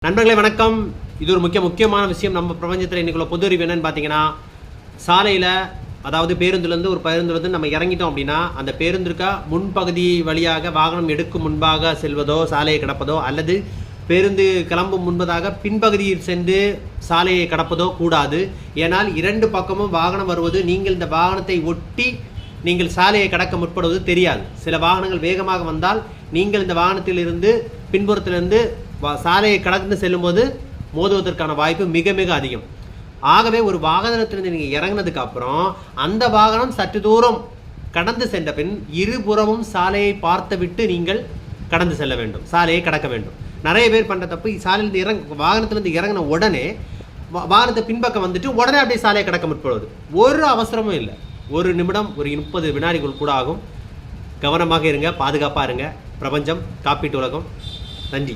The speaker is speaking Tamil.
நண்பர்களே வணக்கம். இது ஒரு முக்கியமான விஷயம். நம்ம பிரபஞ்சத்தில் இன்னைக்குள்ள பொது அறிவு என்னன்னு பார்த்தீங்கன்னா, சாலையில் அதாவது பேருந்துலேருந்து ஒரு பேருந்துலேருந்து நம்ம இறங்கிட்டோம் அப்படின்னா, அந்த பேருந்திற்கா முன்பகுதி வழியாக வாகனம் எடுக்கும் முன்பாக செல்வதோ சாலையை கடப்பதோ, அல்லது பேருந்து கிளம்பும் முன்பதாக பின்பகுதியில் சென்று சாலையை கடப்பதோ கூடாது. ஏனால் இரண்டு பக்கமும் வாகனம் வருவது, நீங்கள் இந்த வாகனத்தை ஒட்டி நீங்கள் சாலையை கடக்க முற்படுவது தெரியாது. சில வாகனங்கள் வேகமாக வந்தால் நீங்கள் இந்த வாகனத்தில் இருந்து பின்புறத்திலிருந்து சாலையை கடந்து செல்லும்போது மோதுவதற்கான வாய்ப்பு மிக மிக அதிகம். ஆகவே ஒரு வாகனத்திலிருந்து நீங்கள் இறங்கினதுக்கு அப்புறம் அந்த வாகனம் சற்று தூரம் கடந்து சென்ற பின் இருபுறமும் சாலையை பார்த்து விட்டு நீங்கள் கடந்து செல்ல வேண்டும், சாலையை கடக்க வேண்டும். நிறைய பேர் பண்ணுற தப்பு, சாலையிலிருந்து வாகனத்திலிருந்து இறங்கின உடனே வாகனத்தை பின்பக்கம் வந்துட்டு உடனே அப்படியே சாலையை கடக்க முற்படுவது. ஒரு அவசரமும் இல்லை. ஒரு நிமிடம், ஒரு 30 வினாடிகள் கூட ஆகும். கவனமாக இருங்க, பாதுகாப்பாக இருங்க. பிரபஞ்சம், காப்பீட்டு உலகம். நன்றி.